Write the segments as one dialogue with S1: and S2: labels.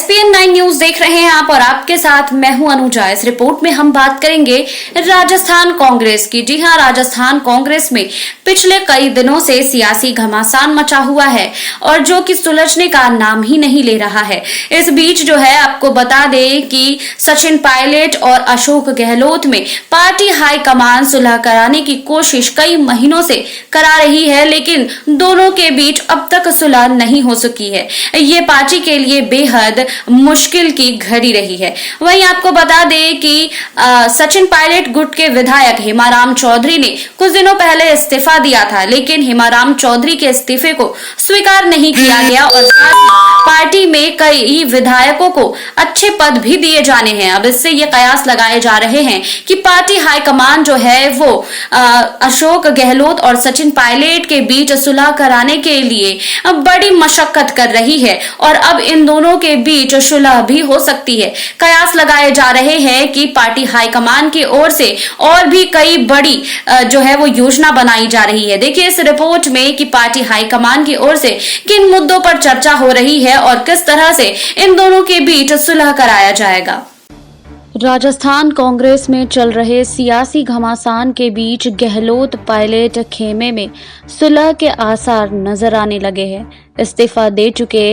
S1: SPN 9 news देख रहे हैं आप और आपके साथ मैं हूं अनुजा। इस रिपोर्ट में हम बात करेंगे राजस्थान कांग्रेस की। जी हां, राजस्थान कांग्रेस में पिछले कई दिनों से सियासी घमासान मचा हुआ है और जो कि सुलझने का नाम ही नहीं ले रहा है। इस बीच जो है आपको बता दें कि सचिन पायलट और अशोक गहलोत में पार्टी हाईकमान सुलह कराने की कोशिश कई महीनों से करा रही है, लेकिन दोनों के बीच अब तक सुलह नहीं हो सकी है। ये पार्टी के लिए बेहद मुश्किल की घड़ी रही है। वहीं आपको बता दें कि सचिन पायलट गुट के विधायक हेमाराम चौधरी ने कुछ दिनों पहले इस्तीफा दिया था, लेकिन हेमाराम चौधरी के इस्तीफे को स्वीकार नहीं किया गया और साथ ही पार्टी में कई विधायकों को अच्छे पद भी दिए जाने हैं। अब इससे ये कयास लगाए जा रहे हैं कि पार्टी हाईकमान जो है वो अशोक गहलोत और सचिन पायलट के बीच सुलह कराने के लिए बड़ी मशक्कत कर रही है और अब इन दोनों के बीच सुलह भी हो सकती है। कयास लगाए जा रहे हैं कि पार्टी हाईकमान की ओर से और भी कई बड़ी जो है वो योजना बनाई जा रही है। देखिए इस रिपोर्ट में कि पार्टी हाईकमान की ओर से किन मुद्दों पर चर्चा हो रही है और किस तरह से इन दोनों के बीच सुलह कराया जाएगा।
S2: राजस्थान कांग्रेस में चल रहे सियासी घमासान के बीच गहलोत पायलट खेमे में सुलह के आसार नजर आने लगे हैं। इस्तीफा दे चुके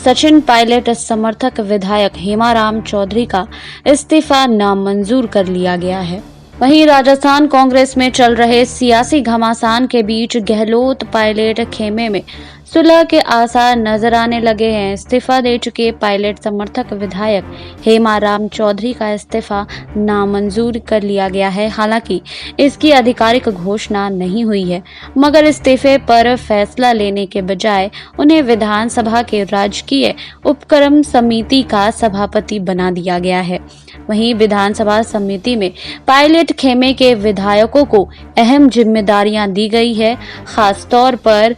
S2: सचिन पायलट समर्थक विधायक हेमाराम चौधरी का इस्तीफा नामंजूर कर लिया गया है। वहीं राजस्थान कांग्रेस में चल रहे सियासी घमासान के बीच गहलोत पायलट खेमे में सुलह के आसार नजर आने लगे हैं। इस्तीफा दे चुके पायलट समर्थक विधायक हेमाराम चौधरी का इस्तीफा नामंजूर कर लिया गया है। हालांकि इसकी आधिकारिक घोषणा नहीं हुई है, मगर इस्तीफे पर फैसला लेने के बजाय उन्हें विधानसभा के राजकीय उपक्रम समिति का सभापति बना दिया गया है। वहीं विधानसभा समिति में पायलट खेमे के विधायकों को अहम जिम्मेदारियां दी गई है। खास तौर पर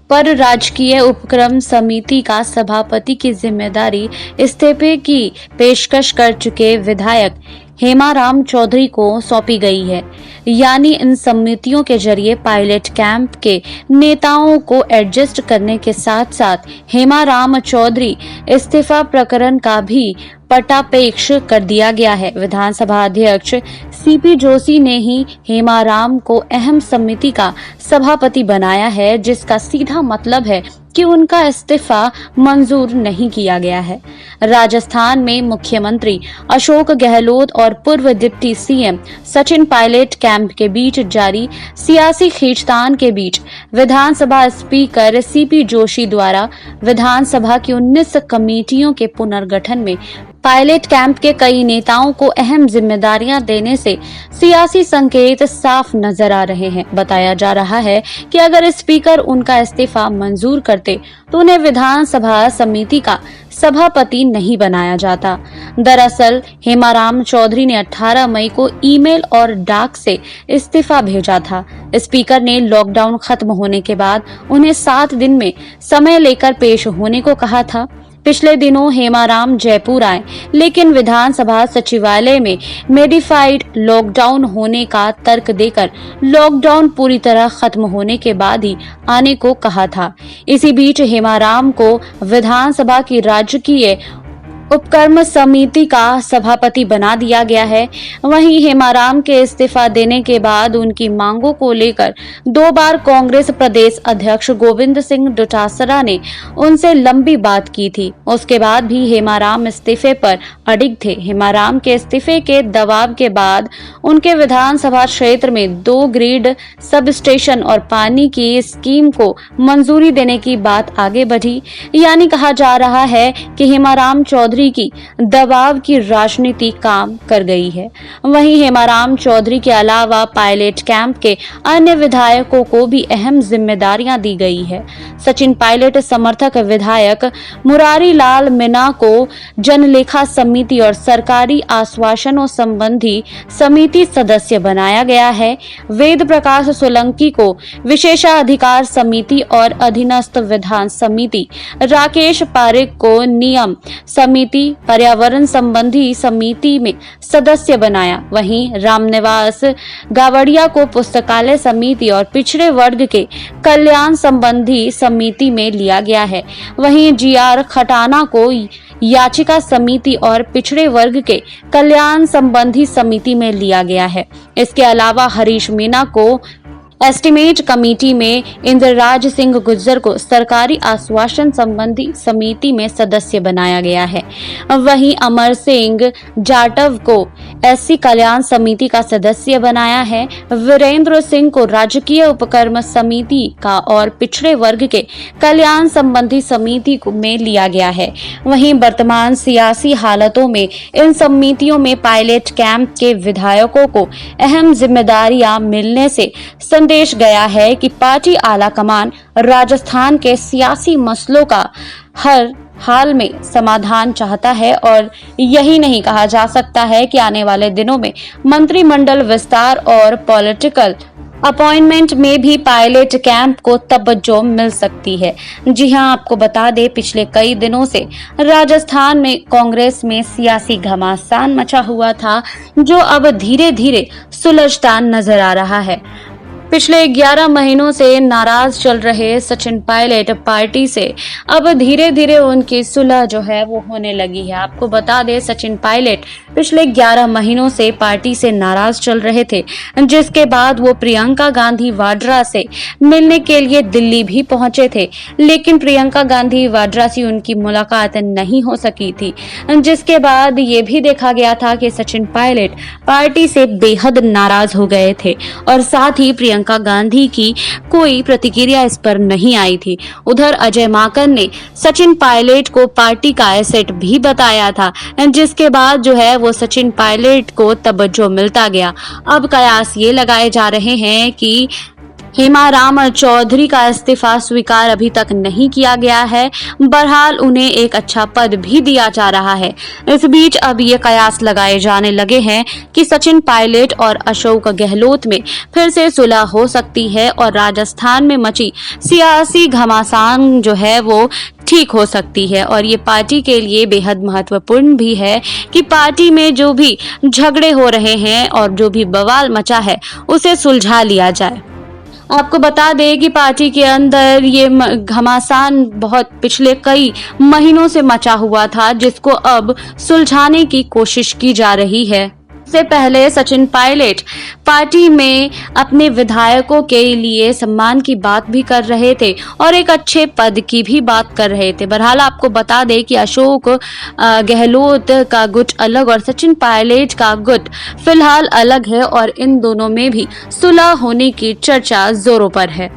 S2: राजकीय उपक्रम समिति का सभापति की जिम्मेदारी इस्तीफे की पेशकश कर चुके विधायक हेमाराम चौधरी को सौंपी गई है। यानी इन समितियों के जरिए पायलट कैंप के नेताओं को एडजस्ट करने के साथ साथ हेमाराम चौधरी इस्तीफा प्रकरण का भी पटापेक्ष कर दिया गया है। विधानसभा अध्यक्ष सीपी जोशी ने ही हेमाराम को अहम समिति का सभापति बनाया है, जिसका सीधा मतलब है कि उनका इस्तीफा मंजूर नहीं किया गया है। राजस्थान में मुख्यमंत्री अशोक गहलोत और पूर्व deputy CM Sachin Pilot camp के बीच जारी सियासी खींचतान के बीच विधानसभा स्पीकर सीपी जोशी द्वारा विधानसभा की 19 कमेटियों के पुनर्गठन में पायलट कैंप के कई नेताओं को अहम जिम्मेदारियां देने से सियासी संकेत साफ नजर आ रहे हैं। बताया जा रहा है कि अगर स्पीकर उनका इस्तीफा मंजूर करते तो उन्हें विधानसभा समिति का सभापति नहीं बनाया जाता। दरअसल हेमाराम चौधरी ने 18 मई को ईमेल और डाक से इस्तीफा भेजा था। स्पीकर ने लॉकडाउन खत्म होने के बाद उन्हें 7 दिन में समय लेकर पेश होने को कहा था। पिछले दिनों हेमाराम जयपुर आए, लेकिन विधानसभा सचिवालय में मेडिफाइड लॉकडाउन होने का तर्क देकर लॉकडाउन पूरी तरह खत्म होने के बाद ही आने को कहा था। इसी बीच हेमाराम को विधानसभा की राजकीय उपक्रम समिति का सभापति बना दिया गया है। वहीं हेमाराम के इस्तीफा देने के बाद उनकी मांगों को लेकर 2 बार कांग्रेस प्रदेश अध्यक्ष गोविंद सिंह डोटासरा ने उनसे लंबी बात की थी। उसके बाद भी हेमाराम इस्तीफे पर अडिग थे। हेमाराम के इस्तीफे के दबाव के बाद उनके विधानसभा क्षेत्र में 2 ग्रिड सब स्टेशन और पानी की स्कीम को मंजूरी देने की बात आगे बढ़ी। यानी कहा जा रहा है कि हेमाराम चौधरी की दबाव की राजनीति काम कर गई है। वहीं हेमाराम चौधरी के अलावा पायलट कैंप के अन्य विधायकों को भी अहम जिम्मेदारियां दी गई है। सचिन पायलट समर्थक विधायक मुरारी लाल मीणा को जनलेखा समिति और सरकारी आश्वासनों संबंधी समिति सदस्य बनाया गया है। वेद प्रकाश सोलंकी को विशेषाधिकार समिति और अधीनस्थ विधान समिति, राकेश पारिक को नियम समिति समिति, पर्यावरण संबंधी समिति में सदस्य बनाया। वहीं रामनिवास गावड़िया को पुस्तकालय समिति और पिछड़े वर्ग के कल्याण संबंधी समिति में लिया गया है। वहीं GR खटाना को याचिका समिति और पिछड़े वर्ग के कल्याण संबंधी समिति में लिया गया है। इसके अलावा हरीश मीणा को एस्टीमेट कमेटी में, इंद्रराज सिंह गुज्जर को सरकारी आश्वासन संबंधी समिति में सदस्य बनाया गया है। वहीं अमर सिंह जाटव को SC कल्याण समिति का सदस्य बनाया है। वीरेंद्र सिंह को राजकीय उपक्रम समिति का और पिछड़े वर्ग के कल्याण संबंधी समिति में लिया गया है। वहीं वर्तमान सियासी हालातों में इन समितियों में पायलट कैंप के विधायकों को अहम जिम्मेदारियां मिलने से संदेश गया है कि पार्टी आला कमान राजस्थान के सियासी मसलों का हर हाल में समाधान चाहता है और यही नहीं कहा जा सकता है कि आने वाले दिनों में मंत्रिमंडल विस्तार और पॉलिटिकल अपॉइंटमेंट में भी पायलट कैंप को तवज्जो मिल सकती है। जी हां, आपको बता दें, पिछले कई दिनों से राजस्थान में कांग्रेस में सियासी घमासान मचा हुआ था, जो अब धीरे धीरे सुलझता नजर आ रहा है। पिछले 11 महीनों से नाराज चल रहे सचिन पायलट पार्टी से अब धीरे धीरे उनकी सुलह जो है वो होने लगी है। आपको बता दें, सचिन पायलट पिछले 11 महीनों से पार्टी से नाराज चल रहे थे, जिसके बाद वो प्रियंका गांधी वाड्रा से मिलने के लिए दिल्ली भी पहुंचे थे, लेकिन प्रियंका गांधी वाड्रा से उनकी मुलाकात नहीं हो सकी थी, जिसके बाद ये भी देखा गया था कि सचिन पायलट पार्टी से बेहद नाराज हो गए थे और साथ ही प्रियंका गांधी की कोई प्रतिक्रिया इस पर नहीं आई थी। उधर अजय माकन ने सचिन पायलट को पार्टी का एसेट भी बताया था, जिसके बाद जो है वो सचिन पायलट को तवज्जो मिलता गया। अब कयास ये लगाए जा रहे हैं कि हेमाराम चौधरी का इस्तीफा स्वीकार अभी तक नहीं किया गया है। बहरहाल उन्हें एक अच्छा पद भी दिया जा रहा है। इस बीच अब ये कयास लगाए जाने लगे हैं कि सचिन पायलट और अशोक गहलोत में फिर से सुलह हो सकती है और राजस्थान में मची सियासी घमासान जो है वो ठीक हो सकती है। और ये पार्टी के लिए बेहद महत्वपूर्ण भी है कि पार्टी में जो भी झगड़े हो रहे हैं और जो भी बवाल मचा है उसे सुलझा लिया जाए। आपको बता दें कि पार्टी के अंदर ये घमासान बहुत पिछले कई महीनों से मचा हुआ था, जिसको अब सुलझाने की कोशिश की जा रही है। इससे पहले सचिन पायलट पार्टी में अपने विधायकों के लिए सम्मान की बात भी कर रहे थे और एक अच्छे पद की भी बात कर रहे थे। बहरहाल आपको बता दें कि अशोक गहलोत का गुट अलग और सचिन पायलट का गुट फिलहाल अलग है और इन दोनों में भी सुलह होने की चर्चा जोरों पर है।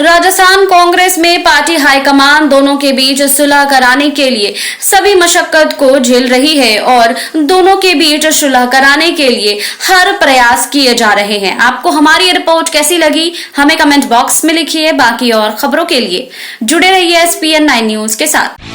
S1: राजस्थान कांग्रेस में पार्टी हाईकमान दोनों के बीच सुलह कराने के लिए सभी मशक्कत को झेल रही है और दोनों के बीच सुलह कराने के लिए हर प्रयास किए जा रहे हैं। आपको हमारी रिपोर्ट कैसी लगी, हमें कमेंट बॉक्स में लिखिए। बाकी और खबरों के लिए जुड़े रहिए SPN 9 न्यूज के साथ।